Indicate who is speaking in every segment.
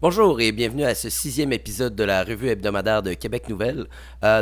Speaker 1: Bonjour et bienvenue à ce sixième épisode de la revue hebdomadaire de Québec Nouvelle.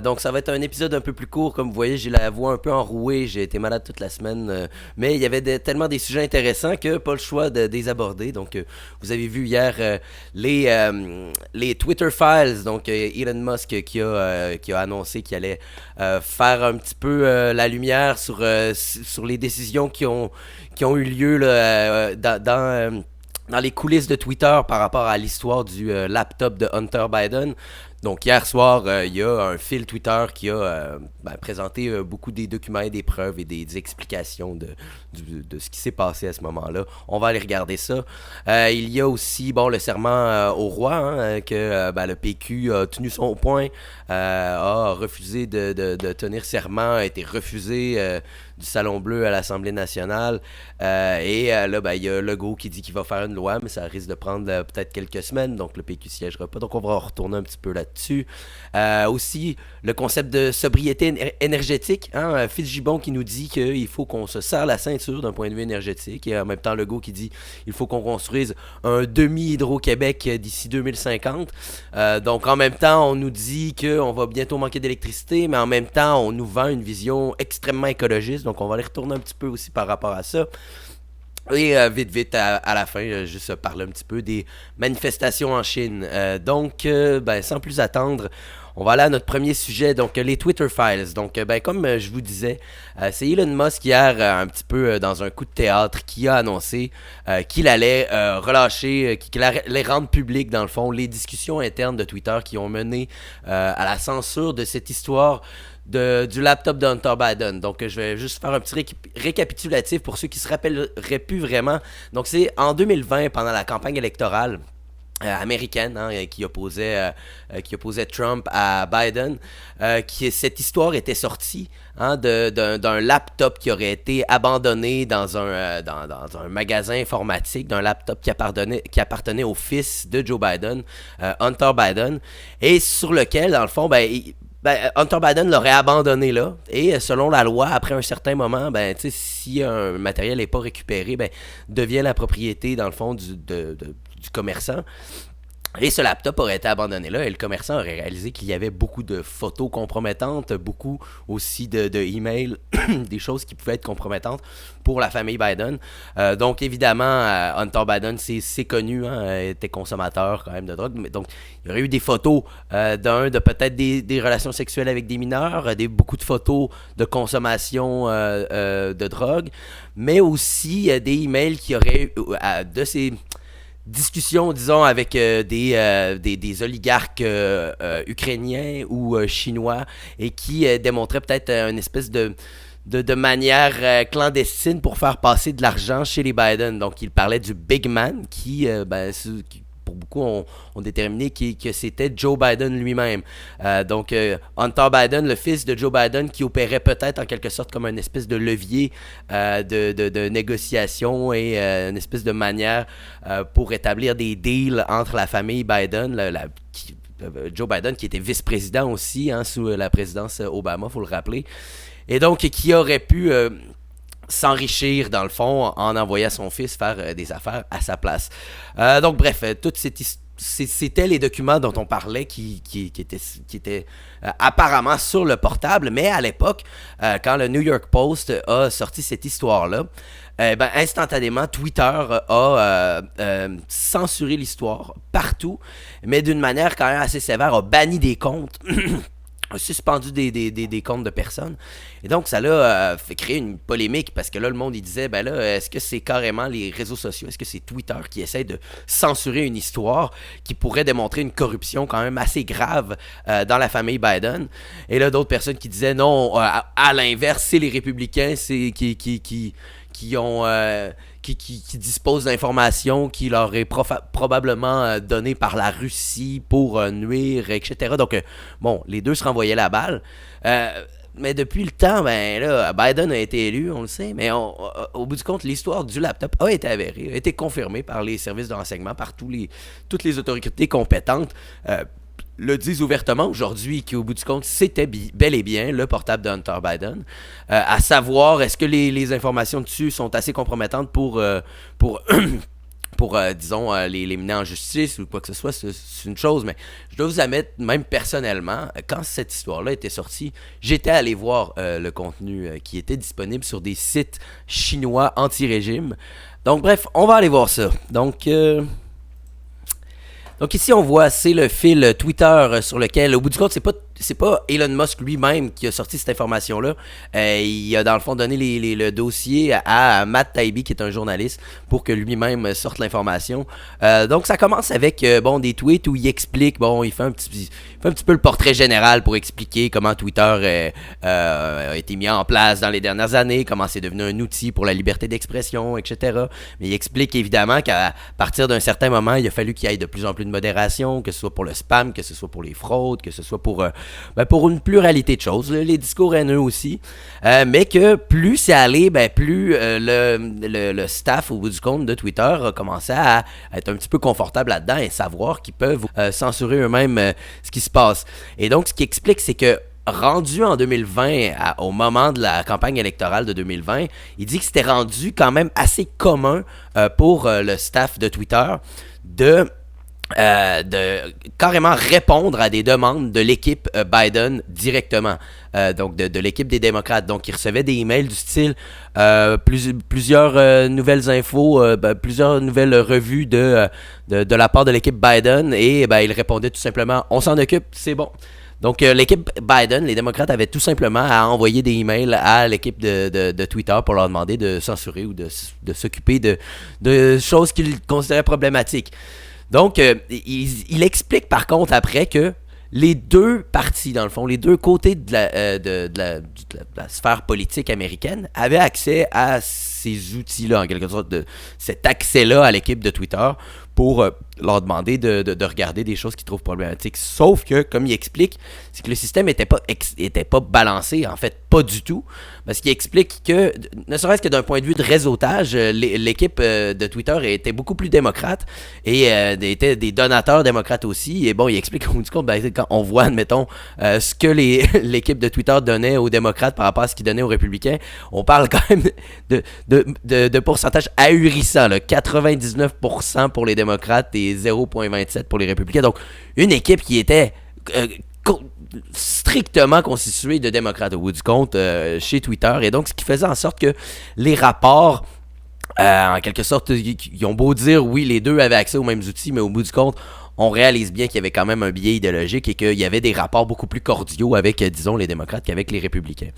Speaker 1: Donc ça va être un épisode un peu plus court, comme vous voyez j'ai la voix un peu enrouée, j'ai été malade toute la semaine, mais il y avait tellement des sujets intéressants que pas le choix de les aborder. Donc vous avez vu hier les Twitter Files, donc Elon Musk qui a annoncé qu'il allait faire un petit peu la lumière sur les décisions qui ont eu lieu là, dans les coulisses de Twitter par rapport à l'histoire du laptop de Hunter Biden. Donc hier soir, il y a un fil Twitter qui a présenté beaucoup des documents et des preuves et des explications de ce qui s'est passé à ce moment-là. On va aller regarder ça. Il y a aussi le serment au roi, que le PQ a tenu son point, a refusé de tenir serment, a été refusé du Salon Bleu à l'Assemblée nationale. Là, il y a Legault qui dit qu'il va faire une loi, mais ça risque de prendre peut-être quelques semaines, donc le PQ siégera pas. Donc on va retourner un petit peu là-dessus. Aussi, le concept de sobriété énergétique. Phil Gibon qui nous dit qu'il faut qu'on se serre la ceinture d'un point de vue énergétique. Et en même temps, Legault qui dit qu'il faut qu'on construise un demi-Hydro-Québec d'ici 2050. Donc en même temps, on nous dit qu'on va bientôt manquer d'électricité, mais en même temps, on nous vend une vision extrêmement écologiste. Donc on va aller retourner un petit peu aussi par rapport à ça. Et vite, à la fin, juste parler un petit peu des manifestations en Chine. Sans plus attendre, on va aller à notre premier sujet, donc les Twitter Files. Donc, comme je vous disais, c'est Elon Musk hier, un petit peu dans un coup de théâtre, qui a annoncé qu'il allait relâcher, qu'il allait rendre public, dans le fond, les discussions internes de Twitter qui ont mené à la censure de cette histoire du laptop de Hunter Biden. Donc, je vais juste faire un petit récapitulatif pour ceux qui se rappelleraient plus vraiment. Donc, c'est en 2020, pendant la campagne électorale américaine, qui opposait Trump à Biden, cette histoire était sortie d'un laptop qui aurait été abandonné dans un magasin informatique, d'un laptop qui appartenait au fils de Joe Biden, Hunter Biden, et sur lequel, dans le fond, Hunter Biden l'aurait abandonné là, et selon la loi, après un certain moment, si un matériel n'est pas récupéré, devient la propriété, dans le fond, du commerçant. Et ce laptop aurait été abandonné là, et le commerçant aurait réalisé qu'il y avait beaucoup de photos compromettantes, beaucoup aussi de emails, des choses qui pouvaient être compromettantes pour la famille Biden. Donc évidemment, Hunter Biden, c'est connu, était consommateur quand même de drogue. Donc il y aurait eu des photos de peut-être des relations sexuelles avec des mineurs, beaucoup de photos de consommation de drogue, mais aussi des emails qui auraient de ces discussion, disons, avec des oligarques ukrainiens ou chinois, et qui démontraient peut-être une espèce de manière clandestine pour faire passer de l'argent chez les Biden. Donc, il parlait du Big Man qui pour beaucoup, ont déterminé que c'était Joe Biden lui-même. Hunter Biden, le fils de Joe Biden, qui opérait peut-être en quelque sorte comme une espèce de levier de négociation et une espèce de manière pour établir des deals entre la famille Biden, Joe Biden, qui était vice-président aussi sous la présidence Obama, il faut le rappeler, et donc qui aurait pu s'enrichir dans le fond en envoyant son fils faire des affaires à sa place. Toute cette c'était les documents dont on parlait qui étaient apparemment sur le portable, mais à l'époque, quand le New York Post a sorti cette histoire-là, instantanément, Twitter a censuré l'histoire partout, mais d'une manière quand même assez sévère, a banni des comptes a suspendu des comptes de personnes. Et donc, ça l'a fait créer une polémique, parce que là, le monde, il disait, est-ce que c'est carrément les réseaux sociaux, est-ce que c'est Twitter qui essaie de censurer une histoire qui pourrait démontrer une corruption quand même assez grave dans la famille Biden? Et là, d'autres personnes qui disaient, non, à l'inverse, c'est les républicains qui ont... qui disposent d'informations qui leur est probablement données par la Russie pour nuire, etc. Donc, les deux se renvoyaient la balle. Mais depuis le temps, Biden a été élu, on le sait, mais au bout du compte, l'histoire du laptop a été avérée, a été confirmée par les services de renseignement, par toutes les autorités compétentes. Le disent ouvertement aujourd'hui qu'au bout du compte, c'était bel et bien le portable de Hunter Biden. À savoir, est-ce que les informations dessus sont assez compromettantes pour pour, disons, les mener en justice ou quoi que ce soit, c'est une chose, mais je dois vous admettre, même personnellement, quand cette histoire-là était sortie, j'étais allé voir le contenu qui était disponible sur des sites chinois anti-régime. Donc bref, on va aller voir ça. Donc ici, on voit, c'est le fil Twitter sur lequel, au bout du compte, c'est pas Elon Musk lui-même qui a sorti cette information-là. Il a dans le fond donné le dossier à Matt Taibbi, qui est un journaliste, pour que lui-même sorte l'information. Donc ça commence avec des tweets où il explique, il fait un petit peu le portrait général pour expliquer comment Twitter a été mis en place dans les dernières années, comment c'est devenu un outil pour la liberté d'expression, etc. Mais il explique évidemment qu'à partir d'un certain moment, il a fallu qu'il y ait de plus en plus de modération, que ce soit pour le spam, que ce soit pour les fraudes, que ce soit pour une pluralité de choses, les discours haineux aussi, mais que plus c'est allé, plus le staff au bout du compte de Twitter a commencé à être un petit peu confortable là-dedans et savoir qu'ils peuvent censurer eux-mêmes ce qui se passe. Et donc ce qui explique, c'est que rendu en 2020, au moment de la campagne électorale de 2020, il dit que c'était rendu quand même assez commun pour le staff de Twitter de carrément répondre à des demandes de l'équipe Biden directement, donc de l'équipe des démocrates. Donc ils recevaient des emails du style plusieurs nouvelles infos, plusieurs nouvelles revues de la part de l'équipe Biden, et ils répondaient tout simplement: on s'en occupe, c'est bon. Donc l'équipe Biden, les démocrates, avaient tout simplement à envoyer des emails à l'équipe de Twitter pour leur demander de censurer ou de s'occuper de choses qu'ils considéraient problématiques. Donc, il explique par contre après que les deux partis, dans le fond, les deux côtés de la sphère politique américaine avaient accès à ces outils-là, en quelque sorte, de cet accès-là à l'équipe de Twitter pour leur demander de regarder des choses qu'ils trouvent problématiques. Sauf que, comme il explique, c'est que le système était pas balancé, en fait, pas du tout. Parce qu'il explique que, ne serait-ce que d'un point de vue de réseautage, l'équipe de Twitter était beaucoup plus démocrate et était des donateurs démocrates aussi. Et bon, il explique qu'au bout du compte, quand on voit, admettons, ce que l'équipe de Twitter donnait aux démocrates par rapport à ce qu'ils donnaient aux républicains, on parle quand même de pourcentage ahurissant, là, 99% pour les démocrates et 0,27 pour les républicains. Donc, une équipe qui était strictement constituée de démocrates au bout du compte chez Twitter. Et donc, ce qui faisait en sorte que les rapports, en quelque sorte, ils ont beau dire, oui, les deux avaient accès aux mêmes outils, mais au bout du compte, on réalise bien qu'il y avait quand même un biais idéologique et qu'il y avait des rapports beaucoup plus cordiaux avec, disons, les démocrates qu'avec les républicains.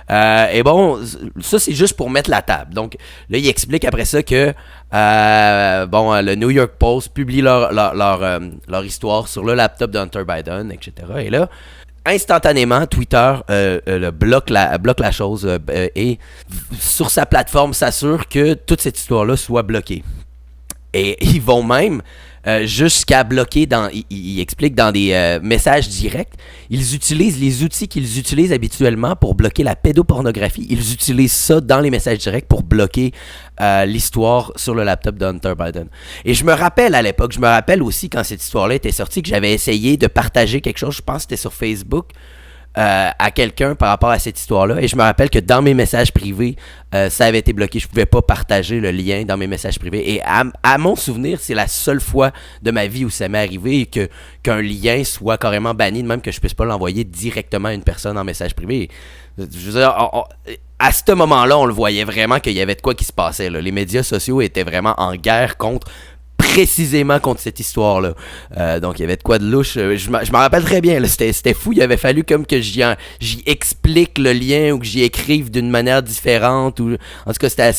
Speaker 1: Et bon, ça c'est juste pour mettre la table. Donc là, il explique après ça que le New York Post publie leur histoire sur le laptop d'Hunter Biden, etc. Et là, instantanément, Twitter bloque la chose et sur sa plateforme s'assure que toute cette histoire-là soit bloquée. Et ils vont même jusqu'à bloquer, il explique dans des messages directs, ils utilisent les outils qu'ils utilisent habituellement pour bloquer la pédopornographie. Ils utilisent ça dans les messages directs pour bloquer l'histoire sur le laptop de Hunter Biden. Et je me rappelle aussi quand cette histoire-là était sortie, que j'avais essayé de partager quelque chose, je pense que c'était sur Facebook, à quelqu'un par rapport à cette histoire-là. Et je me rappelle que dans mes messages privés, ça avait été bloqué. Je ne pouvais pas partager le lien dans mes messages privés. Et à mon souvenir, c'est la seule fois de ma vie où ça m'est arrivé qu'un lien soit carrément banni, de même que je ne puisse pas l'envoyer directement à une personne en message privé. Je veux dire, à ce moment-là, on le voyait vraiment qu'il y avait de quoi qui se passait, là. Les médias sociaux étaient vraiment en guerre précisément contre cette histoire-là. Donc, il y avait de quoi de louche. Je m'en rappelle très bien. Là, c'était fou. Il avait fallu comme que j'y explique le lien ou que j'y écrive d'une manière différente. En tout cas, c'était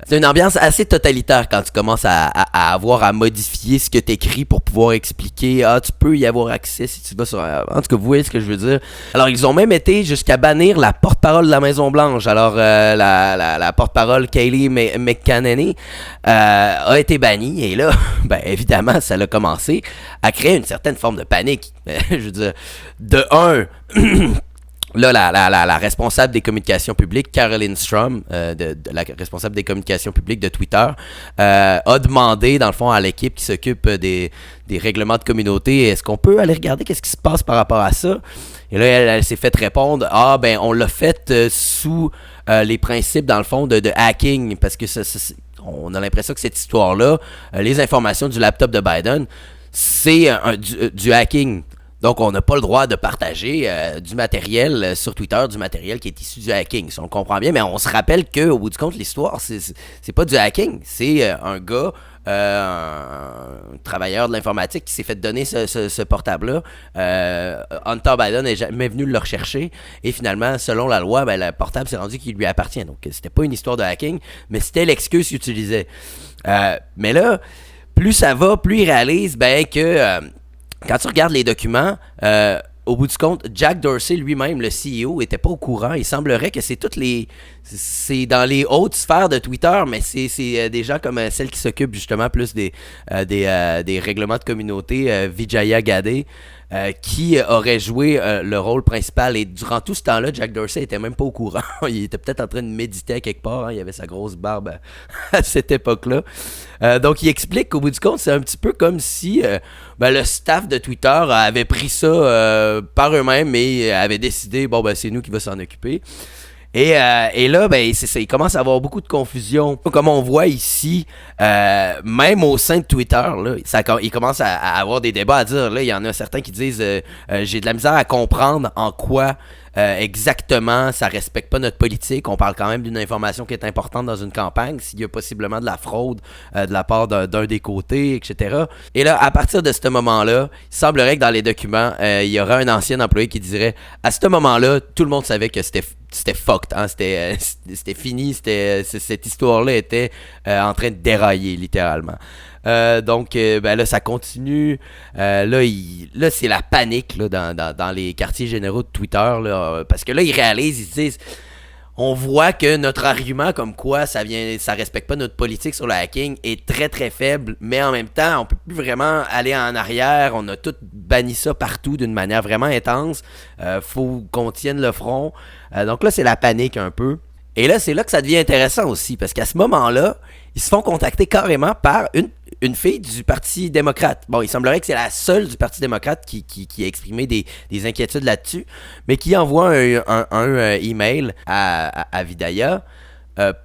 Speaker 1: c'est une ambiance assez totalitaire quand tu commences à avoir à modifier ce que tu écris pour pouvoir expliquer. Tu peux y avoir accès si tu vas sur... En tout cas, vous voyez ce que je veux dire. Alors, ils ont même été jusqu'à bannir la porte-parole de la Maison-Blanche. Alors, la porte-parole Kayleigh McEnany a été bannie. Et là, évidemment, ça a commencé à créer une certaine forme de panique. Je veux dire, de un... Là, la responsable des communications publiques, Caroline Strom, la responsable des communications publiques de Twitter, a demandé, dans le fond, à l'équipe qui s'occupe des règlements de communauté, est-ce qu'on peut aller regarder qu'est-ce qui se passe par rapport à ça? Et là, elle s'est fait répondre, on l'a fait sous les principes, dans le fond, de hacking, parce que On a l'impression que cette histoire-là, les informations du laptop de Biden, c'est du hacking. Donc, on n'a pas le droit de partager du matériel sur Twitter, du matériel qui est issu du hacking. Si on le comprend bien, mais on se rappelle qu'au bout du compte, l'histoire, c'est pas du hacking. C'est un gars, un travailleur de l'informatique qui s'est fait donner ce portable-là. Hunter Biden n'est jamais venu le rechercher. Et finalement, selon la loi, ben, le portable s'est rendu qu'il lui appartient. Donc, c'était pas une histoire de hacking, mais c'était l'excuse qu'il utilisait. Mais là, plus ça va, plus il réalise ben, que... quand tu regardes les documents, au bout du compte, Jack Dorsey lui-même, le CEO, était pas au courant. Il semblerait que c'est dans les hautes sphères de Twitter, mais c'est des gens comme celle qui s'occupe justement plus des règlements de communauté, Vijaya Gadde, qui aurait joué le rôle principal. Et durant tout ce temps-là, Jack Dorsey était même pas au courant. Il était peut-être en train de méditer à quelque part. Hein. Il avait sa grosse barbe à cette époque-là. Donc, il explique qu'au bout du compte, c'est un petit peu comme si le staff de Twitter avait pris ça par eux-mêmes et avait décidé, c'est nous qui va s'en occuper. Et là, il commence à avoir beaucoup de confusion. Comme on voit ici, même au sein de Twitter, là, il commence à avoir des débats à dire. Là, il y en a certains qui disent j'ai de la misère à comprendre en quoi exactement ça respecte pas notre politique. On parle quand même d'une information qui est importante dans une campagne, s'il y a possiblement de la fraude de la part d'un des côtés, etc. Et là, à partir de ce moment-là, il semblerait que dans les documents, il y aura un ancien employé qui dirait à ce moment-là, tout le monde savait que c'était fucked, hein? C'était fini, cette histoire-là était en train de dérailler littéralement. Donc là ça continue, là c'est la panique là, dans les quartiers généraux de Twitter là, parce que là ils réalisent, ils se disent on voit que notre argument comme quoi ça respecte pas notre politique sur le hacking est très très faible, mais en même temps on peut plus vraiment aller en arrière, on a tout banni ça partout d'une manière vraiment intense, faut qu'on tienne le front, donc là c'est la panique un peu. Et là c'est là que ça devient intéressant aussi, parce qu'à ce moment-là ils se font contacter carrément par une fille du Parti démocrate. Bon, il semblerait que c'est la seule du Parti démocrate qui a exprimé des inquiétudes là-dessus, mais qui envoie un email à Vidaya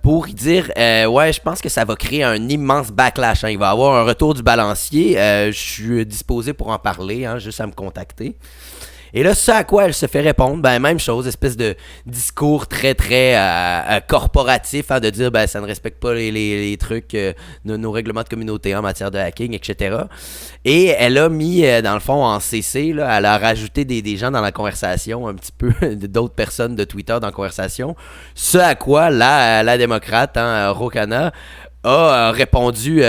Speaker 1: pour y dire ouais, je pense que ça va créer un immense backlash. Hein. Il va y avoir un retour du balancier. Je suis disposé pour en parler, hein, juste à me contacter. Et là, ce à quoi elle se fait répondre, même chose, espèce de discours très, très corporatif, hein, de dire, ça ne respecte pas les trucs, nos règlements de communauté en matière de hacking, etc. Et elle a mis, dans le fond, en CC, là, elle a rajouté des gens dans la conversation, un petit peu, d'autres personnes de Twitter dans la conversation, ce à quoi la démocrate, hein, Ro Khanna, a répondu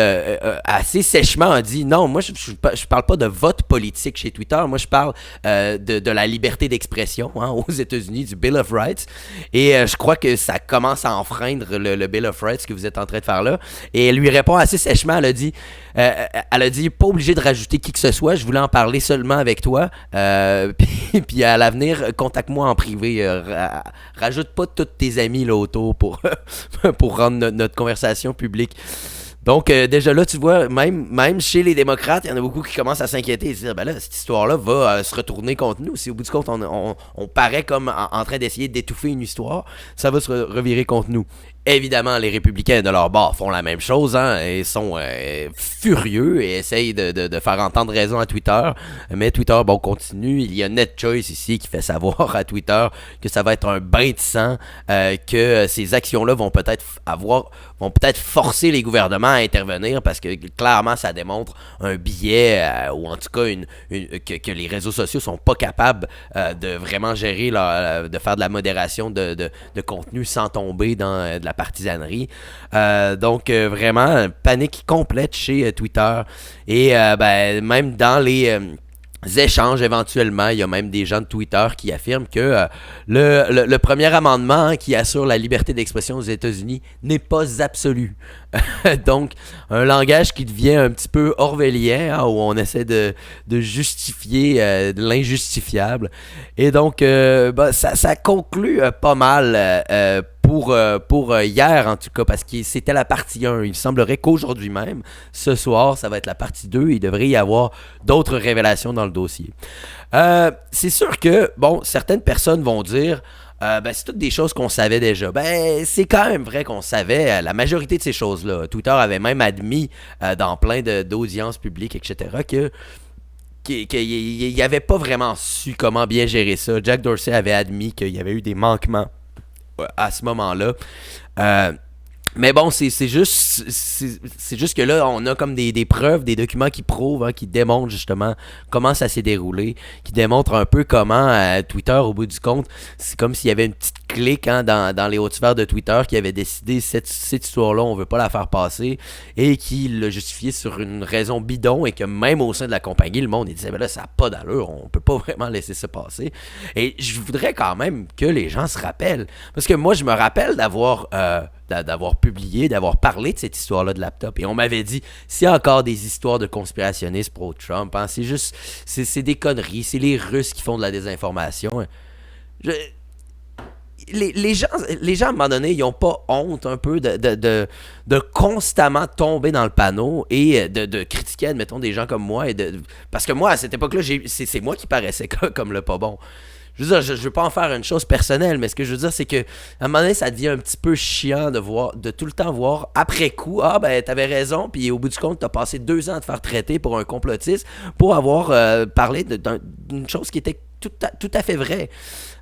Speaker 1: assez sèchement, a dit non, moi je parle pas de vote politique chez Twitter, moi je parle de la liberté d'expression, hein, aux États-Unis, du Bill of Rights, et je crois que ça commence à enfreindre le Bill of Rights que vous êtes en train de faire là. Et elle lui répond assez sèchement, elle a dit pas obligé de rajouter qui que ce soit, je voulais en parler seulement avec toi, puis à l'avenir contacte-moi en privé, rajoute pas tous tes amis là autour pour rendre notre conversation publique. Donc déjà là, tu vois, même chez les démocrates, il y en a beaucoup qui commencent à s'inquiéter et se dire, cette histoire-là va se retourner contre nous. Si au bout du compte, on paraît comme en train d'essayer d'étouffer une histoire, ça va se revirer contre nous. Évidemment, les républicains de leur bord font la même chose, hein, et sont furieux et essayent de faire entendre raison à Twitter. Mais Twitter, continue. Il y a NetChoice ici qui fait savoir à Twitter que ça va être un bain de sang, que ces actions-là vont peut-être forcer les gouvernements à intervenir, parce que clairement, ça démontre un biais, ou en tout cas que les réseaux sociaux sont pas capables de vraiment gérer, de faire de la modération de contenu sans tomber dans de la partisanerie. Donc vraiment panique complète chez Twitter, et même dans les échanges éventuellement, il y a même des gens de Twitter qui affirment que le premier amendement, qui assure la liberté d'expression aux États-Unis, n'est pas absolu. Donc un langage qui devient un petit peu orwellien, hein, où on essaie de justifier de l'injustifiable, et donc ça conclut pas mal pour hier en tout cas, parce que c'était la partie 1. Il semblerait qu'aujourd'hui même, ce soir, ça va être la partie 2. Il devrait y avoir d'autres révélations dans le dossier. C'est sûr que, certaines personnes vont dire ben, c'est toutes des choses qu'on savait déjà. Ben, c'est quand même vrai qu'on savait la majorité de ces choses-là. Twitter avait même admis dans plein d'audiences publiques, etc., qu'il n'avait pas vraiment su comment bien gérer ça. Jack Dorsey avait admis qu'il y avait eu des manquements à ce moment-là. Mais bon, c'est juste que là, on a comme des preuves, des documents qui prouvent, hein, qui démontrent justement comment ça s'est déroulé, qui démontrent un peu comment Twitter, au bout du compte, c'est comme s'il y avait une petite clique, hein, dans les hautes sphères de Twitter qui avait décidé cette histoire-là, on veut pas la faire passer, et qui l'a justifié sur une raison bidon, et que même au sein de la compagnie, le monde il disait, ben là, ça n'a pas d'allure, on peut pas vraiment laisser ça passer. Et je voudrais quand même que les gens se rappellent, parce que moi, je me rappelle d'avoir publié, d'avoir parlé de cette histoire-là de laptop. Et on m'avait dit, s'il y a encore des histoires de conspirationnistes pro-Trump, hein, c'est des conneries, c'est les Russes qui font de la désinformation. Les gens, à un moment donné, ils n'ont pas honte un peu de constamment tomber dans le panneau et de critiquer, admettons, des gens comme moi. Parce que moi, à cette époque-là, c'est moi qui paraissais comme le pas bon. Je veux dire, je veux pas en faire une chose personnelle, mais ce que je veux dire, c'est que à un moment donné, ça devient un petit peu chiant de tout le temps voir après coup, ah ben t'avais raison, puis au bout du compte, t'as passé 2 ans à te faire traiter pour un complotiste pour avoir parlé d'une chose qui était tout à fait vraie.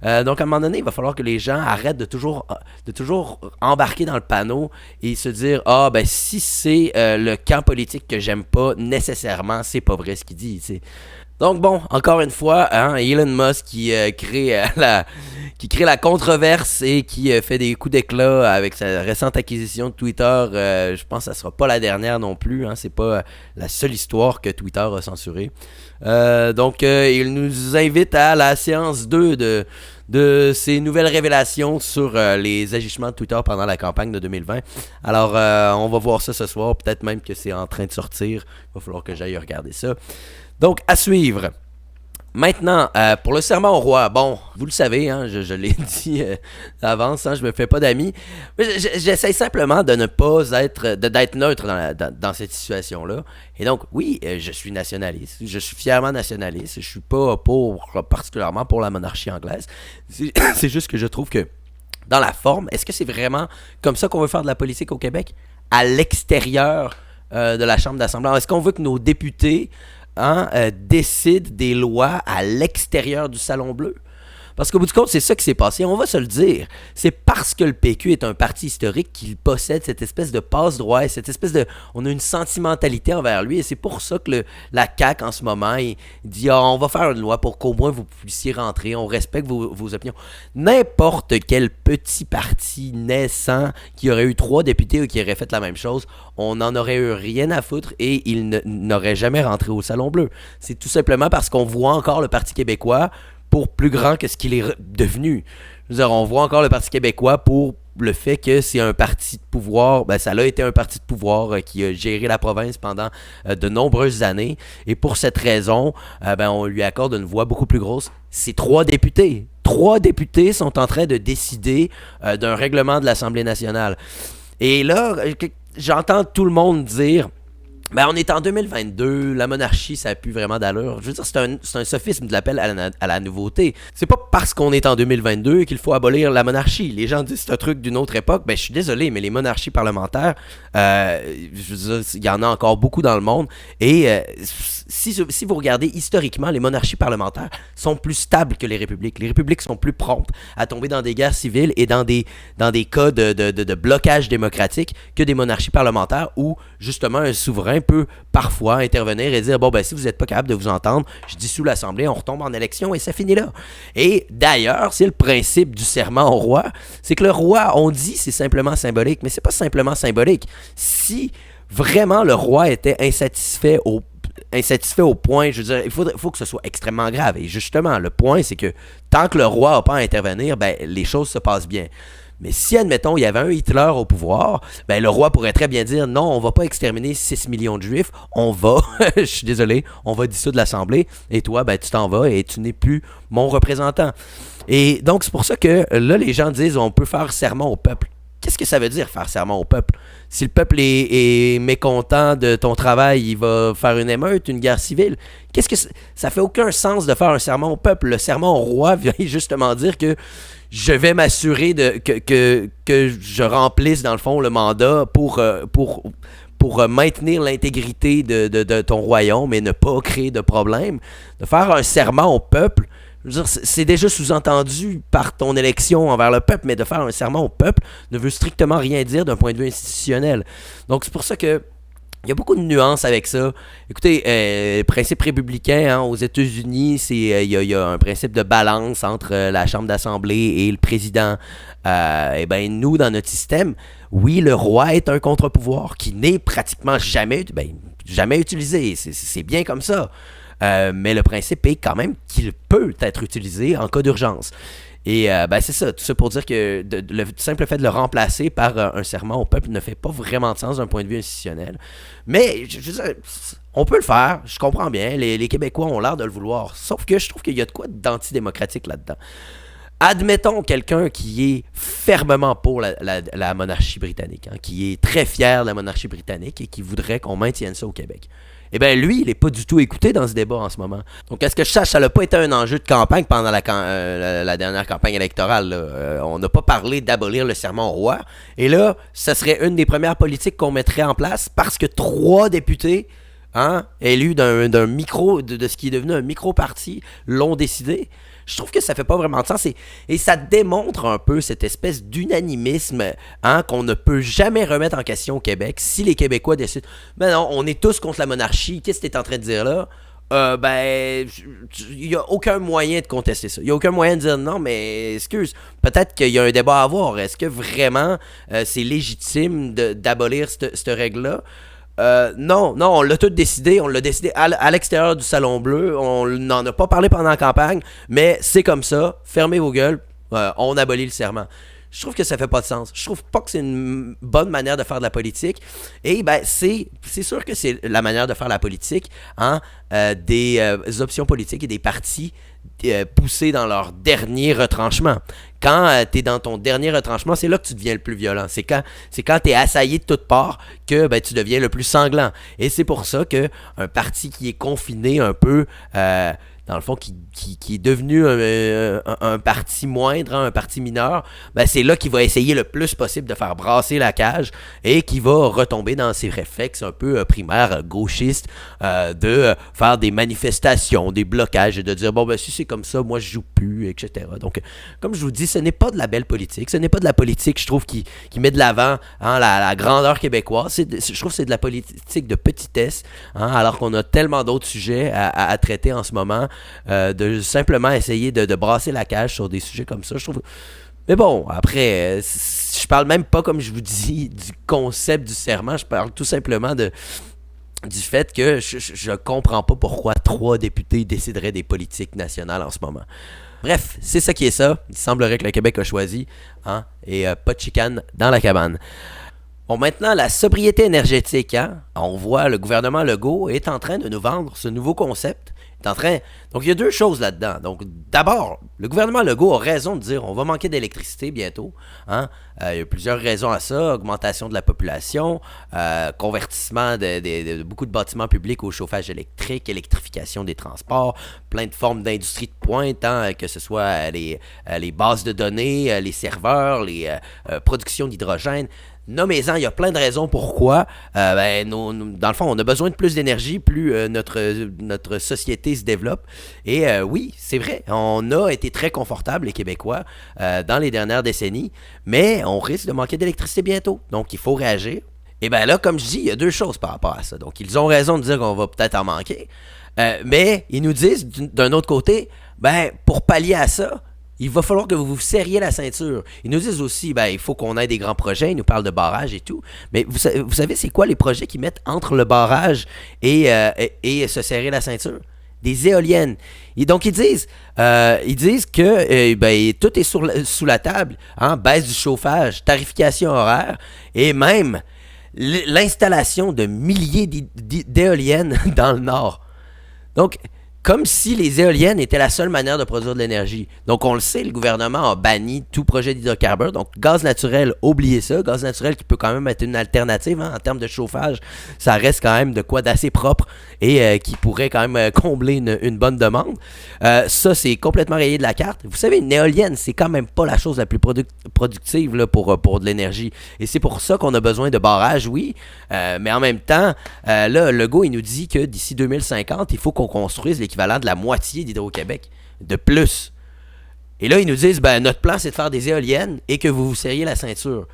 Speaker 1: Donc à un moment donné, il va falloir que les gens arrêtent de toujours embarquer dans le panneau et se dire, ah ben si c'est le camp politique que j'aime pas, nécessairement, c'est pas vrai ce qu'il dit, tu sais. Donc bon, encore une fois, hein, Elon Musk qui crée la controverse et qui fait des coups d'éclat avec sa récente acquisition de Twitter. Je pense que ça sera pas la dernière non plus. Hein, c'est pas la seule histoire que Twitter a censurée. Donc il nous invite à la séance 2 de ces nouvelles révélations sur les agissements de Twitter pendant la campagne de 2020. Alors, on va voir ça ce soir. Peut-être même que c'est en train de sortir. Il va falloir que j'aille regarder ça. Donc, à suivre. Maintenant, pour le serment au roi, bon, vous le savez, hein, je l'ai dit d'avance, hein, je me fais pas d'amis. J'essaie simplement de ne pas d'être neutre dans cette situation-là. Et donc, oui, je suis nationaliste, je suis fièrement nationaliste, je suis pas particulièrement pour la monarchie anglaise. C'est juste que je trouve que, dans la forme, est-ce que c'est vraiment comme ça qu'on veut faire de la politique au Québec? À l'extérieur de la Chambre d'Assemblée? Est-ce qu'on veut que nos députés décide des lois à l'extérieur du Salon Bleu? Parce qu'au bout du compte, c'est ça qui s'est passé. On va se le dire. C'est parce que le PQ est un parti historique qu'il possède cette espèce de passe-droit et cette espèce de... On a une sentimentalité envers lui et c'est pour ça que la CAQ, en ce moment, il dit on va faire une loi pour qu'au moins vous puissiez rentrer, on respecte vos opinions. N'importe quel petit parti naissant qui aurait eu 3 députés ou qui aurait fait la même chose, on n'en aurait eu rien à foutre et il n'aurait jamais rentré au Salon Bleu. C'est tout simplement parce qu'on voit encore le Parti québécois pour plus grand que ce qu'il est devenu. Je veux dire, on voit encore le Parti québécois pour le fait que c'est un parti de pouvoir, ben ça a été un parti de pouvoir qui a géré la province pendant de nombreuses années. Et pour cette raison, ben on lui accorde une voix beaucoup plus grosse. C'est 3 députés. 3 députés sont en train de décider d'un règlement de l'Assemblée nationale. Et là, j'entends tout le monde dire... Ben, on est en 2022, la monarchie, ça n'a plus vraiment d'allure. Je veux dire, c'est un sophisme de l'appel à la nouveauté. C'est pas parce qu'on est en 2022 qu'il faut abolir la monarchie. Les gens disent c'est un truc d'une autre époque. Ben, je suis désolé, mais les monarchies parlementaires, je veux dire, il y en a encore beaucoup dans le monde. Et si vous regardez historiquement, les monarchies parlementaires sont plus stables que les républiques. Les républiques sont plus promptes à tomber dans des guerres civiles et dans des cas de blocage démocratique que des monarchies parlementaires où, justement, un souverain peut parfois intervenir et dire bon ben si vous n'êtes pas capable de vous entendre, je dissous l'Assemblée, on retombe en élection et ça finit là. Et d'ailleurs, c'est le principe du serment au roi, c'est que le roi, on dit c'est simplement symbolique, mais c'est pas simplement symbolique. Si vraiment le roi était insatisfait au point, je veux dire, il faut que ce soit extrêmement grave. Et justement, le point, c'est que tant que le roi n'a pas à intervenir, ben les choses se passent bien. Mais si, admettons, il y avait un Hitler au pouvoir, ben le roi pourrait très bien dire non, on va pas exterminer 6 millions de juifs, on va, je suis désolé, on va dissoudre l'Assemblée, et toi, ben tu t'en vas et tu n'es plus mon représentant. Et donc, c'est pour ça que là, les gens disent on peut faire serment au peuple. qu'est-ce que ça veut dire faire serment au peuple? Si le peuple est mécontent de ton travail, il va faire une émeute, une guerre civile. Qu'est-ce que ça fait aucun sens de faire un serment au peuple. Le serment au roi vient justement dire que je vais m'assurer que je remplisse dans le fond le mandat pour maintenir l'intégrité de ton royaume et ne pas créer de problème. De faire un serment au peuple, je veux dire, c'est déjà sous-entendu par ton élection envers le peuple, mais de faire un serment au peuple ne veut strictement rien dire d'un point de vue institutionnel. Donc c'est pour ça que il y a beaucoup de nuances avec ça. Écoutez, le principe républicain aux États-Unis, il y a un principe de balance entre la Chambre d'Assemblée et le président. Et ben nous, dans notre système, oui, le roi est un contre-pouvoir qui n'est pratiquement jamais utilisé. C'est bien comme ça. Mais le principe est quand même qu'il peut être utilisé en cas d'urgence. Et c'est ça, tout ça pour dire que le simple fait de le remplacer par un serment au peuple ne fait pas vraiment de sens d'un point de vue institutionnel. Mais, je veux dire, on peut le faire, je comprends bien, les Québécois ont l'air de le vouloir. Sauf que je trouve qu'il y a de quoi d'antidémocratique là-dedans. Admettons quelqu'un qui est fermement pour la monarchie britannique, qui est très fier de la monarchie britannique et qui voudrait qu'on maintienne ça au Québec. Eh bien, lui, il n'est pas du tout écouté dans ce débat en ce moment. Donc, à ce que je sache, ça n'a pas été un enjeu de campagne pendant la dernière campagne électorale. On n'a pas parlé d'abolir le serment au roi. Et là, ça serait une des premières politiques qu'on mettrait en place parce que 3 députés élus de ce qui est devenu un micro-parti l'ont décidé. Je trouve que ça fait pas vraiment de sens et ça démontre un peu cette espèce d'unanimisme qu'on ne peut jamais remettre en question au Québec si les Québécois décident « Ben non, on est tous contre la monarchie, qu'est-ce que tu es en train de dire là? » Il n'y a aucun moyen de contester ça. Il n'y a aucun moyen de dire non, mais excuse, peut-être qu'il y a un débat à avoir. Est-ce que vraiment c'est légitime d'abolir cette règle-là? Non, on l'a tout décidé, on l'a décidé à l'extérieur du Salon Bleu, on n'en a pas parlé pendant la campagne, mais c'est comme ça, fermez vos gueules, on abolit le serment. Je trouve que ça fait pas de sens. Je trouve pas que c'est une bonne manière de faire de la politique. Et c'est sûr que c'est la manière de faire la politique des options politiques et des partis poussés dans leur dernier retranchement. Quand tu es dans ton dernier retranchement, c'est là que tu deviens le plus violent. C'est quand tu es assailli de toutes parts que tu deviens le plus sanglant. Et c'est pour ça qu'un parti qui est confiné un peu, dans le fond, qui est devenu un parti moindre, un parti mineur, c'est là qu'il va essayer le plus possible de faire brasser la cage et qui va retomber dans ses réflexes un peu primaires, gauchistes, de faire des manifestations, des blocages et de dire, si c'est comme ça, moi je joue plus, etc. Donc, comme je vous dis, ce n'est pas de la belle politique, ce n'est pas de la politique, je trouve, qui met de l'avant la grandeur québécoise. Je trouve que c'est de la politique de petitesse, alors qu'on a tellement d'autres sujets à traiter en ce moment. De simplement essayer de brasser la cage sur des sujets comme ça, je trouve. Mais bon, après, je parle même pas, comme je vous dis, du concept du serment, je parle tout simplement du fait que je comprends pas pourquoi 3 députés décideraient des politiques nationales en ce moment. Bref, c'est ça qui est ça. Il semblerait que le Québec a choisi, et pas de chicane dans la cabane. Bon, maintenant, la sobriété énergétique, on voit le gouvernement Legault est en train de nous vendre ce nouveau concept. Donc, il y a 2 choses là-dedans. Donc, d'abord, le gouvernement Legault a raison de dire on va manquer d'électricité bientôt. Il y a plusieurs raisons à ça. Augmentation de la population, convertissement de beaucoup de bâtiments publics au chauffage électrique, électrification des transports, plein de formes d'industrie de pointe, que ce soit les bases de données, les serveurs, les productions d'hydrogène. Nommez-en, il y a plein de raisons pourquoi. Dans le fond, on a besoin de plus d'énergie, plus notre société se développe. Et oui, c'est vrai, on a été très confortables, les Québécois, dans les dernières décennies, mais on risque de manquer d'électricité bientôt. Donc, il faut réagir. Et bien là, comme je dis, il y a 2 choses par rapport à ça. Donc, ils ont raison de dire qu'on va peut-être en manquer. Mais ils nous disent, d'un autre côté, pour pallier à ça, il va falloir que vous vous serriez la ceinture. Ils nous disent aussi, il faut qu'on ait des grands projets. Ils nous parlent de barrages et tout. Mais vous savez, c'est quoi les projets qu'ils mettent entre le barrage et se serrer la ceinture? Des éoliennes. Et donc, ils disent que tout est sous la table. Baisse du chauffage, tarification horaire et même l'installation de milliers d'éoliennes dans le Nord. Donc, comme si les éoliennes étaient la seule manière de produire de l'énergie. Donc, on le sait, le gouvernement a banni tout projet d'hydrocarbures. Donc, gaz naturel, oubliez ça. Gaz naturel qui peut quand même être une alternative en termes de chauffage. Ça reste quand même de quoi d'assez propre et qui pourrait quand même combler une bonne demande. Ça, c'est complètement rayé de la carte. Vous savez, une éolienne, c'est quand même pas la chose la plus productive là, pour de l'énergie. Et c'est pour ça qu'on a besoin de barrages, oui. Mais en même temps, là, Legault, il nous dit que d'ici 2050, il faut qu'on construise l'équivalent de la moitié d'Hydro-Québec, de plus. Et là, ils nous disent, notre plan, c'est de faire des éoliennes et que vous vous serriez la ceinture.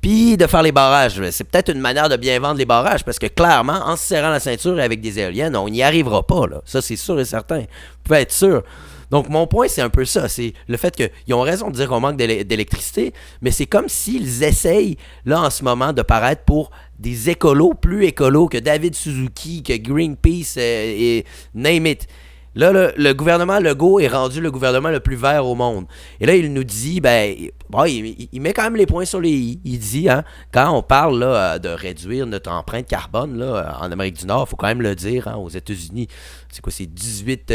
Speaker 1: Puis de faire les barrages. C'est peut-être une manière de bien vendre les barrages, parce que clairement, en se serrant la ceinture et avec des éoliennes, on n'y arrivera pas, là. Ça, c'est sûr et certain. Vous pouvez être sûr. Donc, mon point, c'est un peu ça. C'est le fait qu'ils ont raison de dire qu'on manque d'électricité, mais c'est comme s'ils essayent, là, en ce moment, de paraître pour des écolos, plus écolos que David Suzuki, que Greenpeace et name it. Là, le gouvernement Legault est rendu le gouvernement le plus vert au monde. Et là, il nous dit, il met quand même les points sur les i. Il dit, quand on parle là, de réduire notre empreinte carbone là, en Amérique du Nord, il faut quand même le dire, aux États-Unis, c'est quoi, c'est 18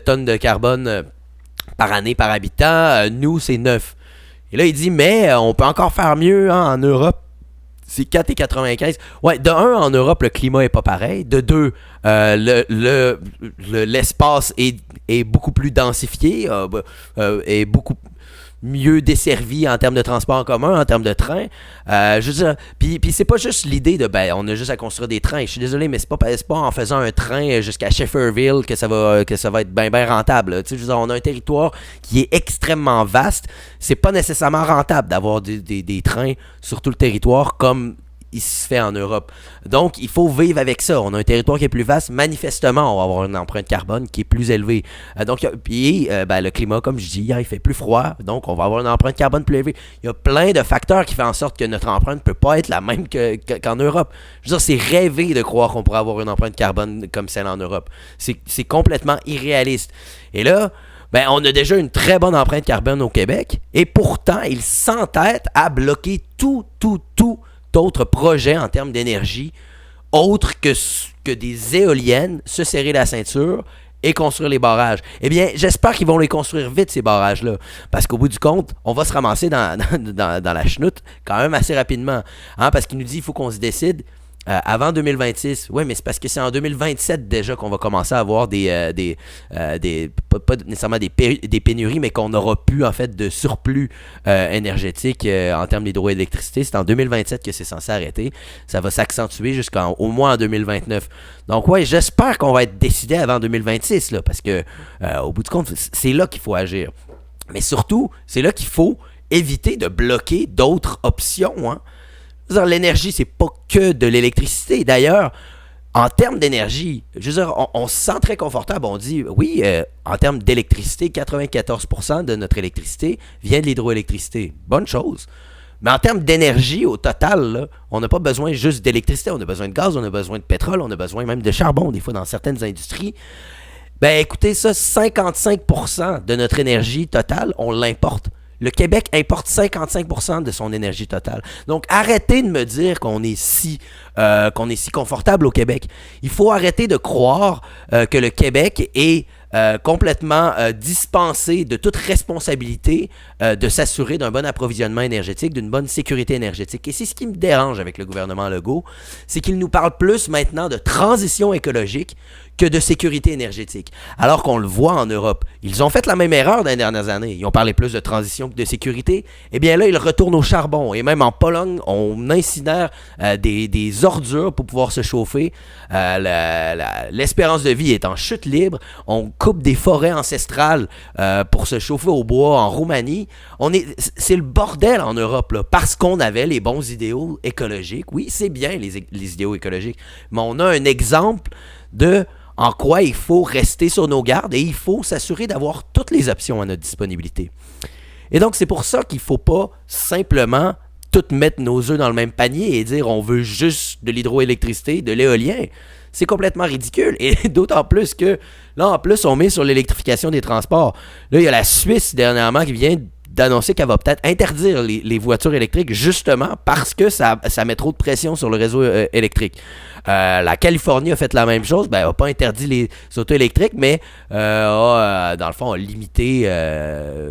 Speaker 1: tonnes de carbone par année par habitant. Nous, c'est 9. Et là, il dit, mais on peut encore faire mieux en Europe. C'est 4,95. Ouais, de 1, en Europe, le climat est pas pareil. De 2, l'espace est beaucoup plus densifié, est beaucoup mieux desservi en termes de transport en commun, en termes de train. Je veux dire, puis c'est pas juste l'idée de, on a juste à construire des trains. Je suis désolé, mais c'est pas en faisant un train jusqu'à Shefferville que ça va être bien rentable. Tu sais, je veux dire, on a un territoire qui est extrêmement vaste. C'est pas nécessairement rentable d'avoir des trains sur tout le territoire comme il se fait en Europe. Donc, il faut vivre avec ça. On a un territoire qui est plus vaste. Manifestement, on va avoir une empreinte carbone qui est plus élevée. Le climat, comme je dis, il fait plus froid. Donc, on va avoir une empreinte carbone plus élevée. Il y a plein de facteurs qui font en sorte que notre empreinte ne peut pas être la même qu'en Europe. Je veux dire, c'est rêver de croire qu'on pourrait avoir une empreinte carbone comme celle en Europe. C'est complètement irréaliste. Et là, on a déjà une très bonne empreinte carbone au Québec. Et pourtant, ils s'entêtent à bloquer tout d'autres projets en termes d'énergie autres que des éoliennes, se serrer la ceinture et construire les barrages. Eh bien, j'espère qu'ils vont les construire vite, ces barrages-là. Parce qu'au bout du compte, on va se ramasser dans la chenoute quand même assez rapidement. Parce qu'il nous dit qu'il faut qu'on se décide avant 2026. Oui, mais c'est parce que c'est en 2027 déjà qu'on va commencer à avoir pas nécessairement des pénuries, mais qu'on n'aura plus en fait de surplus énergétique en termes d'hydroélectricité. C'est en 2027 que c'est censé arrêter. Ça va s'accentuer au moins en 2029. Donc ouais, j'espère qu'on va être décidé avant 2026, là, parce que au bout du compte, c'est là qu'il faut agir. Mais surtout, c'est là qu'il faut éviter de bloquer d'autres options, L'énergie, c'est pas que de l'électricité. D'ailleurs, en termes d'énergie, je veux dire, on se sent très confortable. On dit, oui, en termes d'électricité, 94% de notre électricité vient de l'hydroélectricité. Bonne chose. Mais en termes d'énergie, au total, là, on n'a pas besoin juste d'électricité. On a besoin de gaz, on a besoin de pétrole, on a besoin même de charbon, des fois, dans certaines industries. Écoutez ça, 55% de notre énergie totale, on l'importe. Le Québec importe 55% de son énergie totale. Donc, arrêtez de me dire qu'on est si confortable au Québec. Il faut arrêter de croire que le Québec est complètement dispensé de toute responsabilité de s'assurer d'un bon approvisionnement énergétique, d'une bonne sécurité énergétique. Et c'est ce qui me dérange avec le gouvernement Legault, c'est qu'il nous parle plus maintenant de transition écologique que de sécurité énergétique. Alors qu'on le voit en Europe. Ils ont fait la même erreur dans les dernières années. Ils ont parlé plus de transition que de sécurité. Eh bien là, ils retournent au charbon. Et même en Pologne, on incinère des ordures pour pouvoir se chauffer. L'espérance de vie est en chute libre. On coupe des forêts ancestrales pour se chauffer au bois en Roumanie. C'est le bordel en Europe, là, parce qu'on avait les bons idéaux écologiques. Oui, c'est bien les idéaux écologiques. Mais on a un exemple de en quoi il faut rester sur nos gardes et il faut s'assurer d'avoir toutes les options à notre disponibilité. Et donc, c'est pour ça qu'il ne faut pas simplement tout mettre nos œufs dans le même panier et dire on veut juste de l'hydroélectricité, de l'éolien. C'est complètement ridicule. Et d'autant plus que, là, en plus, on met sur l'électrification des transports. Là, il y a la Suisse, dernièrement, qui vient d'annoncer qu'elle va peut-être interdire les voitures électriques justement parce que ça met trop de pression sur le réseau électrique. La Californie a fait la même chose, elle n'a pas interdit les autos électriques, mais dans le fond, a limité,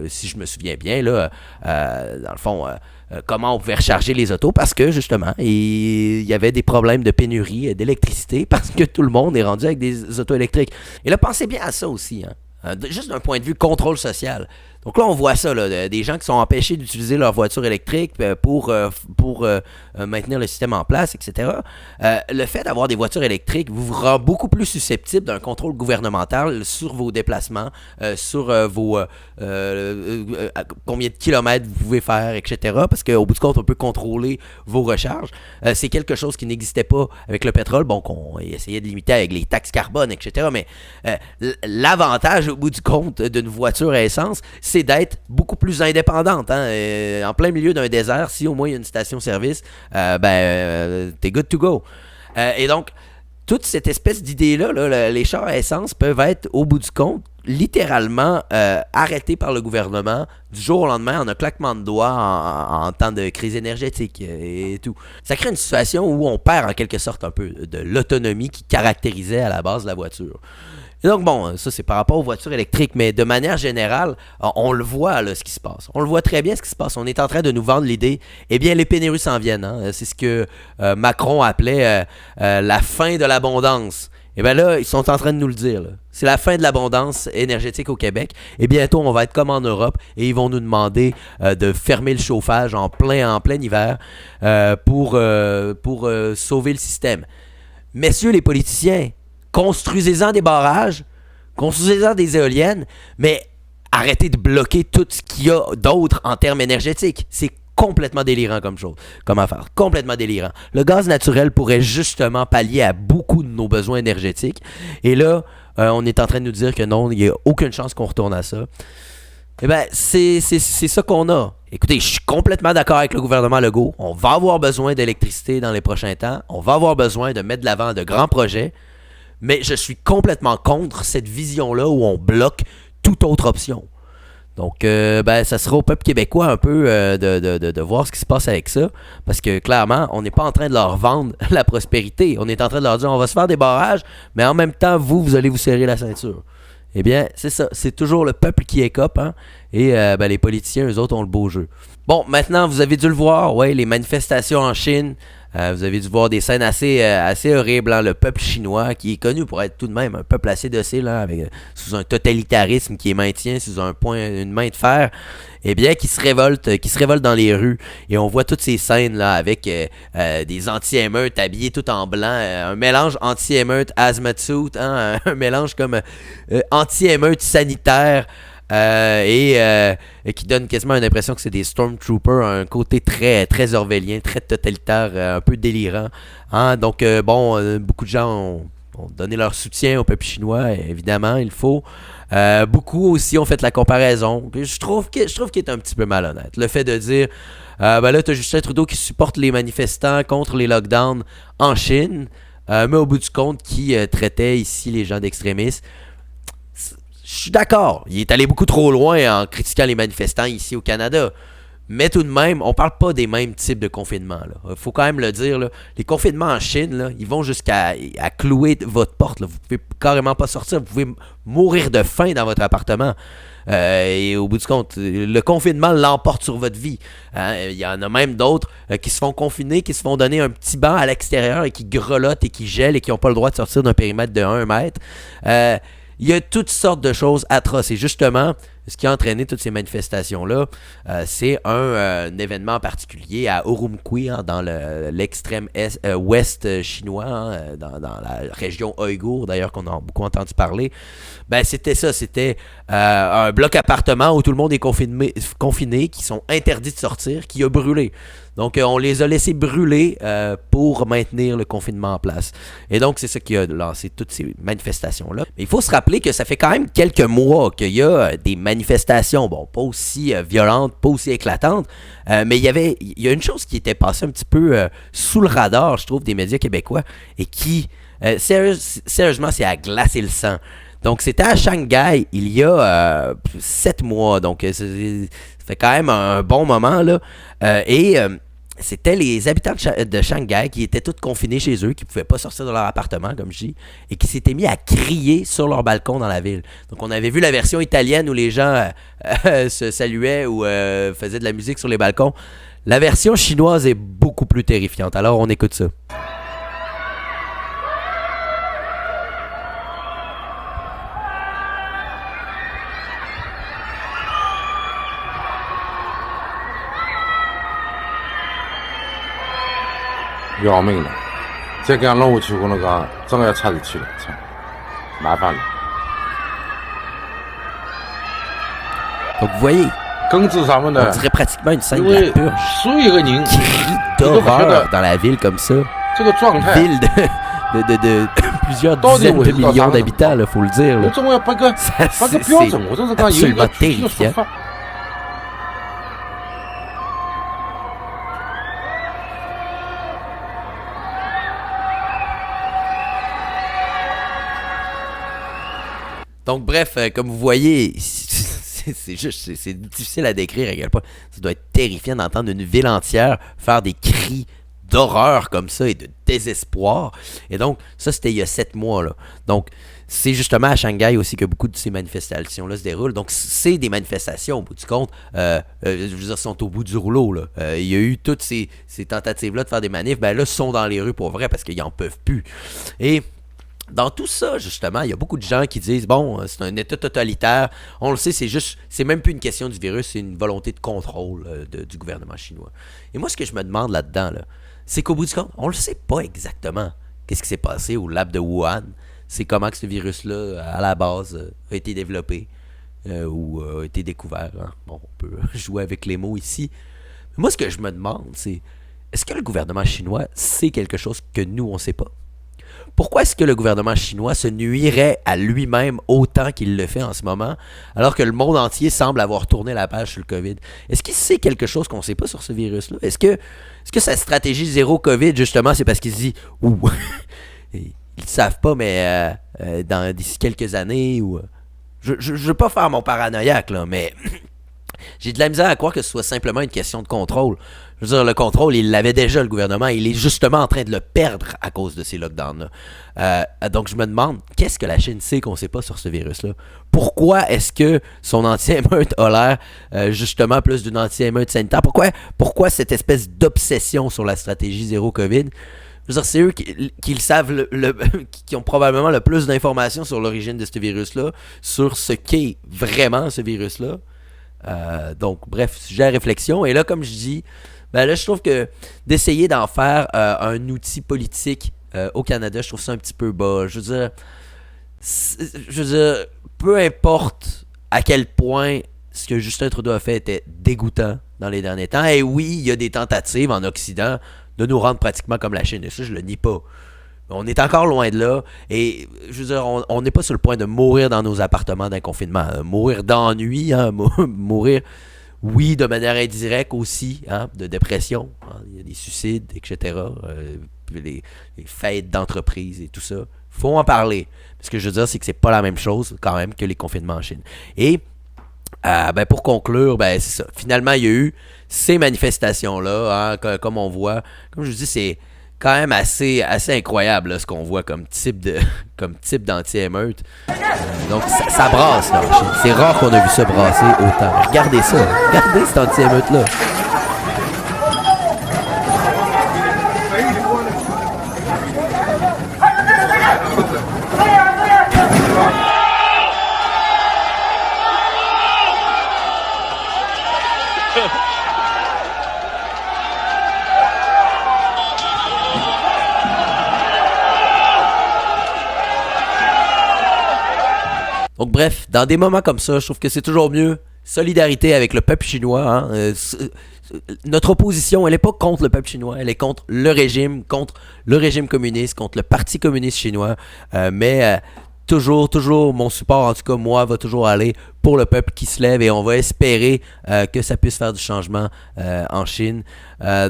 Speaker 1: si je me souviens bien, là, dans le fond, comment on pouvait recharger les autos parce que justement, il y avait des problèmes de pénurie d'électricité parce que tout le monde est rendu avec des autos électriques. Et là, pensez bien à ça aussi, hein. Juste d'un point de vue contrôle social. Donc là, on voit ça, là, des gens qui sont empêchés d'utiliser leur voiture électrique pour maintenir le système en place, etc. Le fait d'avoir des voitures électriques vous rend beaucoup plus susceptible d'un contrôle gouvernemental sur vos déplacements, sur combien de kilomètres vous pouvez faire, etc. Parce qu'au bout du compte, on peut contrôler vos recharges. C'est quelque chose qui n'existait pas avec le pétrole, bon, qu'on essayait de limiter avec les taxes carbone, etc. Mais l'avantage, au bout du compte, d'une voiture à essence, c'est d'être beaucoup plus indépendante. Hein? En plein milieu d'un désert, si au moins il y a une station-service, t'es good to go. Et donc, toute cette espèce d'idée-là, là, les chars à essence peuvent être, au bout du compte, littéralement arrêtés par le gouvernement du jour au lendemain en un claquement de doigts en temps de crise énergétique et tout. Ça crée une situation où on perd en quelque sorte un peu de l'autonomie qui caractérisait à la base la voiture. Et donc, bon, ça, c'est par rapport aux voitures électriques, mais de manière générale, on le voit, là, ce qui se passe. On le voit très bien, ce qui se passe. On est en train de nous vendre l'idée, eh bien, les pénuries s'en viennent. Hein? C'est ce que Macron appelait la fin de l'abondance. Et bien là, ils sont en train de nous le dire. Là. C'est la fin de l'abondance énergétique au Québec. Et bientôt, on va être comme en Europe et ils vont nous demander de fermer le chauffage en plein hiver pour sauver le système. Messieurs les politiciens, construisez-en des barrages, construisez-en des éoliennes, mais arrêtez de bloquer tout ce qu'il y a d'autre en termes énergétiques. C'est complètement délirant comme affaire. Complètement délirant. Le gaz naturel pourrait justement pallier à beaucoup de nos besoins énergétiques. Et là, on est en train de nous dire que non, il n'y a aucune chance qu'on retourne à ça. Eh bien, c'est ça qu'on a. Écoutez, je suis complètement d'accord avec le gouvernement Legault. On va avoir besoin d'électricité dans les prochains temps. On va avoir besoin de mettre de l'avant de grands projets. Mais je suis complètement contre cette vision-là où on bloque toute autre option. Donc, ça sera au peuple québécois un peu de voir ce qui se passe avec ça. Parce que clairement, on n'est pas en train de leur vendre la prospérité. On est en train de leur dire, on va se faire des barrages, mais en même temps, vous allez vous serrer la ceinture. Eh bien, c'est ça. C'est toujours le peuple qui écope. Hein? Et les politiciens, eux autres, ont le beau jeu. Bon, maintenant, vous avez dû le voir. Ouais, les manifestations en Chine. Vous avez dû voir des scènes assez horribles. Hein? Le peuple chinois, qui est connu pour être tout de même un peuple assez docile, hein? Sous un totalitarisme qui est maintient sous une main de fer, eh bien, qui se révolte dans les rues. Et on voit toutes ces scènes-là avec des anti-émeutes habillés tout en blanc. Un mélange anti-émeute hazmat suit, hein? Un mélange comme anti-émeute sanitaire. Et qui donne quasiment une impression que c'est des Stormtroopers, un côté très, très orwellien, très totalitaire, un peu délirant. Hein? Donc, beaucoup de gens ont donné leur soutien au peuple chinois, évidemment, il faut. Beaucoup aussi ont fait la comparaison. Puis je trouve qu'il est un petit peu malhonnête. Le fait de dire, là, tu as Justin Trudeau qui supporte les manifestants contre les lockdowns en Chine, mais au bout du compte, qui traitait ici les gens d'extrémistes. Je suis d'accord, il est allé beaucoup trop loin en critiquant les manifestants ici au Canada. Mais tout de même, on parle pas des mêmes types de confinements. Il faut quand même le dire. Là. Les confinements en Chine, là, ils vont jusqu'à clouer votre porte. Là. Vous pouvez carrément pas sortir. Vous pouvez mourir de faim dans votre appartement. Et au bout du compte, le confinement l'emporte sur votre vie. Il y en a même d'autres qui se font confiner, qui se font donner un petit banc à l'extérieur et qui grelottent et qui gèlent et qui n'ont pas le droit de sortir d'un périmètre de 1 mètre. Il y a toutes sortes de choses atroces. Et justement, ce qui a entraîné toutes ces manifestations-là, c'est un événement particulier à Urumqi, hein, dans l'extrême ouest chinois, hein, dans la région Ouïghour, d'ailleurs, qu'on a beaucoup entendu parler. C'était ça. C'était un bloc appartement où tout le monde est confiné, qui sont interdits de sortir, qui a brûlé. Donc, on les a laissés brûler pour maintenir le confinement en place. Et donc, c'est ça qui a lancé toutes ces manifestations-là. Mais il faut se rappeler que ça fait quand même quelques mois qu'il y a des manifestations, bon, pas aussi violentes, pas aussi éclatantes, mais il y a une chose qui était passée un petit peu sous le radar, je trouve, des médias québécois, et qui, sérieusement, c'est à glacer le sang. Donc, c'était à Shanghai il y a 7 mois. Donc, ça fait quand même un bon moment, là. C'était les habitants de Shanghai qui étaient tous confinés chez eux, qui ne pouvaient pas sortir de leur appartement, comme je dis, et qui s'étaient mis à crier sur leur balcon dans la ville. Donc, on avait vu la version italienne où les gens se saluaient ou faisaient de la musique sur les balcons. La version chinoise est beaucoup plus terrifiante. Alors, on écoute ça.
Speaker 2: 要命了！再这样弄下去，我那个真要出事体了，操，麻烦了。
Speaker 1: Donc vous voyez,
Speaker 2: 根治上面
Speaker 1: on
Speaker 2: 呢，
Speaker 1: dirait pratiquement une scène
Speaker 2: 因
Speaker 1: de la
Speaker 2: 为
Speaker 1: purge.
Speaker 2: 所有一个人
Speaker 1: Cris
Speaker 2: 都不觉得
Speaker 1: d'horreur dans la ville comme ça.
Speaker 2: 这个状态，
Speaker 1: Ville de plusieurs
Speaker 2: 到底
Speaker 1: dizaines
Speaker 2: 我
Speaker 1: de
Speaker 2: 是到啥
Speaker 1: millions
Speaker 2: 子程
Speaker 1: d'habitants,
Speaker 2: 度？
Speaker 1: là, faut le dire.
Speaker 2: 我
Speaker 1: Là.
Speaker 2: 总要把个
Speaker 1: Ça,
Speaker 2: 把个
Speaker 1: c'est
Speaker 2: 标准，我这是讲有一个
Speaker 1: absolument
Speaker 2: 具体的说
Speaker 1: terrifiant.
Speaker 2: 法。
Speaker 1: Donc, bref, comme vous voyez, c'est difficile à décrire à quel point ça doit être terrifiant d'entendre une ville entière faire des cris d'horreur comme ça et de désespoir. Et donc, ça, c'était il y a 7 mois. Là. Donc, c'est justement à Shanghai aussi que beaucoup de ces manifestations-là se déroulent. Donc, c'est des manifestations, au bout du compte. Je veux dire, sont au bout du rouleau. Là. Il y a eu toutes ces tentatives-là de faire des manifs. Ben là, sont dans les rues pour vrai parce qu'ils n'en peuvent plus. Et dans tout ça, justement, il y a beaucoup de gens qui disent, bon, c'est un État totalitaire. On le sait, c'est même plus une question du virus, c'est une volonté de contrôle du gouvernement chinois. Et moi, ce que je me demande là-dedans, là, c'est qu'au bout du compte, on le sait pas exactement qu'est-ce qui s'est passé au lab de Wuhan. C'est comment que ce virus-là, à la base, a été développé ou a été découvert. Hein. Bon, on peut jouer avec les mots ici. Mais moi, ce que je me demande, c'est, est-ce que le gouvernement chinois sait quelque chose que nous, on ne sait pas? Pourquoi est-ce que le gouvernement chinois se nuirait à lui-même autant qu'il le fait en ce moment, alors que le monde entier semble avoir tourné la page sur le COVID? Est-ce qu'il sait quelque chose qu'on ne sait pas sur ce virus-là? Est-ce que sa stratégie zéro COVID, justement, c'est parce qu'il se dit « Ouh, ils ne savent pas, mais d'ici quelques années, ou... Je ne veux pas faire mon paranoïaque, là, mais j'ai de la misère à croire que ce soit simplement une question de contrôle. Je veux dire, le contrôle, il l'avait déjà, le gouvernement. Il est justement en train de le perdre à cause de ces lockdowns-là. Donc, je me demande, qu'est-ce que la Chine sait qu'on ne sait pas sur ce virus-là? Pourquoi est-ce que son anti-émeute a l'air, justement, plus d'une anti-émeute sanitaire? Pourquoi cette espèce d'obsession sur la stratégie zéro COVID? Je veux dire, c'est eux qui le savent, qui ont probablement le plus d'informations sur l'origine de ce virus-là, sur ce qu'est vraiment ce virus-là. Donc, bref, sujet à réflexion. Et là, comme je dis, ben là, je trouve que d'essayer d'en faire un outil politique au Canada, je trouve ça un petit peu bas. Je veux dire, peu importe à quel point ce que Justin Trudeau a fait était dégoûtant dans les derniers temps. Et oui, il y a des tentatives en Occident de nous rendre pratiquement comme la Chine. Et ça, je le nie pas. On est encore loin de là. Et je veux dire, on n'est pas sur le point de mourir dans nos appartements d'un confinement. Mourir d'ennui, hein, mourir... Oui, de manière indirecte aussi, hein, de dépression. Hein, il y a des suicides, etc. Les fêtes d'entreprise et tout ça. Il faut en parler. Ce que je veux dire, c'est que c'est pas la même chose quand même que les confinements en Chine. Et ben pour conclure, ben c'est ça. Finalement, il y a eu ces manifestations-là, hein, comme on voit. Comme je vous dis, c'est quand même assez incroyable là, ce qu'on voit comme type d'anti-émeute. Donc ça brasse là. C'est rare qu'on a vu ça brasser autant. Regardez ça. Regardez cet anti-émeute-là. Donc bref, dans des moments comme ça, je trouve que c'est toujours mieux solidarité avec le peuple chinois. Hein. Notre opposition, elle n'est pas contre le peuple chinois, elle est contre le régime communiste, contre le Parti communiste chinois. Mais toujours, mon support, en tout cas moi, va toujours aller pour le peuple qui se lève et on va espérer que ça puisse faire du changement en Chine.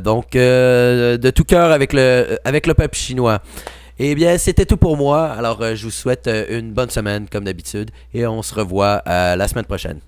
Speaker 1: Donc, de tout cœur avec le peuple chinois. Eh bien, c'était tout pour moi. Alors, je vous souhaite une bonne semaine, comme d'habitude. Et on se revoit la semaine prochaine.